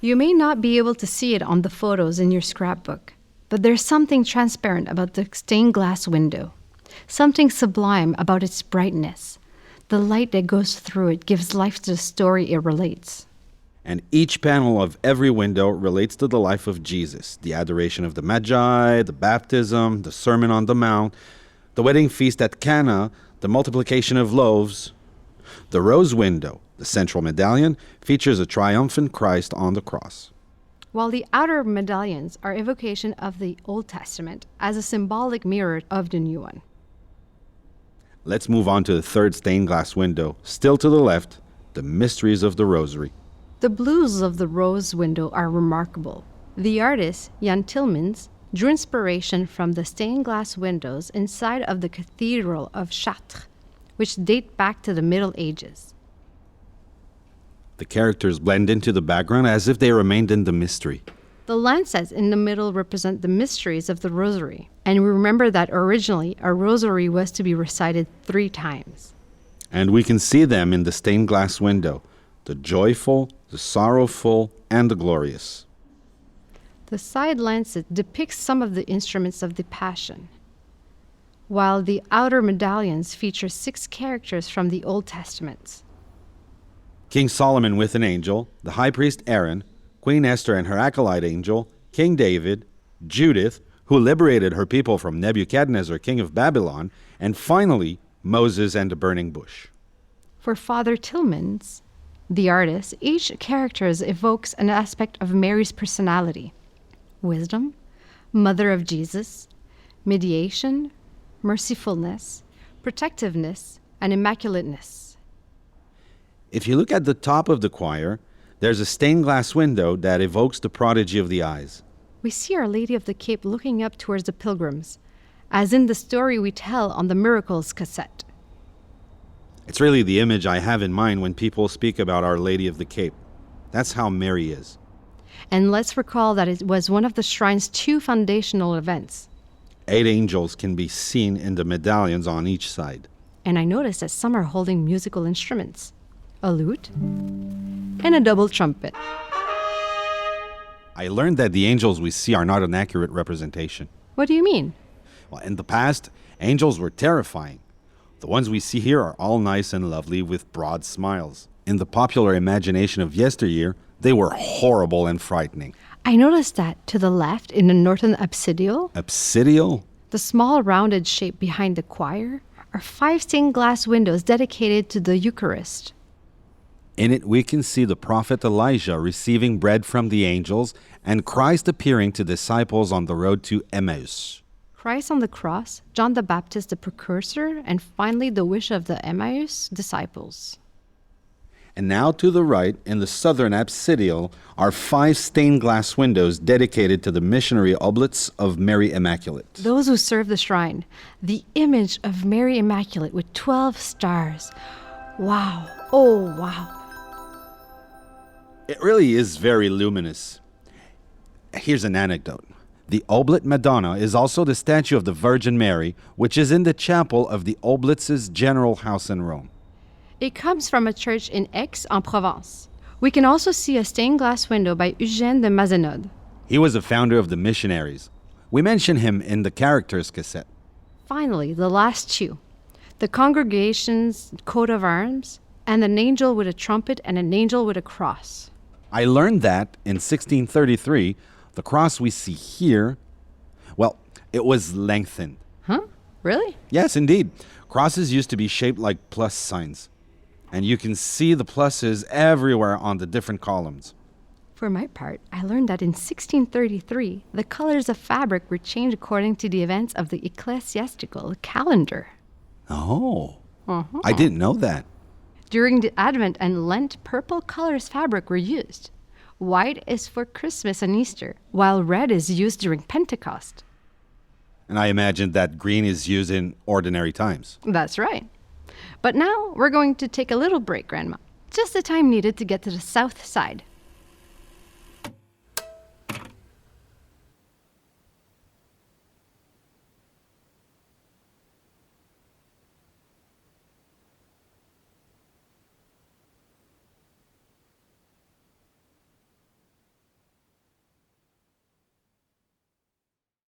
You may not be able to see it on the photos in your scrapbook, but there's something transparent about the stained glass window, something sublime about its brightness. The light that goes through it gives life to the story it relates. And each panel of every window relates to the life of Jesus, the adoration of the Magi, the baptism, the Sermon on the Mount, the wedding feast at Cana, the multiplication of loaves. The rose window, the central medallion, features a triumphant Christ on the cross. While the outer medallions are evocation of the Old Testament as a symbolic mirror of the new one. Let's move on to the third stained glass window, still to the left, the mysteries of the Rosary. The blues of the rose window are remarkable. The artist, Jan Tillmans, drew inspiration from the stained glass windows inside of the Cathedral of Chartres, which date back to the Middle Ages. The characters blend into the background as if they remained in the mystery. The lancets in the middle represent the mysteries of the Rosary, and we remember that originally a rosary was to be recited 3 times. And we can see them in the stained glass window, the joyful, the sorrowful, and the glorious. The side lancet depicts some of the instruments of the Passion, while the outer medallions feature 6 characters from the Old Testament. King Solomon with an angel, the high priest Aaron, Queen Esther and her acolyte angel, King David, Judith, who liberated her people from Nebuchadnezzar, king of Babylon, and finally, Moses and the burning bush. For Father Tillmans, the artist, each character evokes an aspect of Mary's personality: wisdom, mother of Jesus, mediation, mercifulness, protectiveness, and immaculateness. If you look at the top of the choir, there's a stained glass window that evokes the prodigy of the eyes. We see Our Lady of the Cape looking up towards the pilgrims, as in the story we tell on the Miracles cassette. It's really the image I have in mind when people speak about Our Lady of the Cape. That's how Mary is. And let's recall that it was one of the shrine's 2 foundational events. 8 angels can be seen in the medallions on each side. And I noticed that some are holding musical instruments: a lute and a double trumpet. I learned that the angels we see are not an accurate representation. What do you mean? Well, in the past, angels were terrifying. The ones we see here are all nice and lovely with broad smiles. In the popular imagination of yesteryear, they were horrible and frightening. I noticed that to the left in the northern apsidial, Absidial? the small rounded shape behind the choir, are 5 stained glass windows dedicated to the Eucharist. In it, we can see the prophet Elijah receiving bread from the angels and Christ appearing to disciples on the road to Emmaus. Christ on the cross, John the Baptist the precursor, and finally the wish of the Emmaus disciples. And now to the right, in the southern apsidial, are 5 stained glass windows dedicated to the missionary oblates of Mary Immaculate. Those who serve the shrine, the image of Mary Immaculate with 12 stars. Wow, oh wow. It really is very luminous. Here's an anecdote. The Oblate Madonna is also the statue of the Virgin Mary, which is in the chapel of the Oblates' General House in Rome. It comes from a church in Aix-en-Provence. We can also see a stained glass window by Eugène de Mazenod. He was the founder of the missionaries. We mention him in the characters cassette. Finally, the last 2. The congregation's coat of arms, and an angel with a trumpet and an angel with a cross. I learned that in 1633, the cross we see here, well, it was lengthened. Huh? Really? Yes, indeed. Crosses used to be shaped like plus signs. And you can see the pluses everywhere on the different columns. For my part, I learned that in 1633, the colors of fabric were changed according to the events of the ecclesiastical calendar. Oh, I didn't know that. During the Advent and Lent, purple colors fabric were used. White is for Christmas and Easter, while red is used during Pentecost. And I imagine that green is used in ordinary times. That's right. But now we're going to take a little break, Grandma. Just the time needed to get to the south side.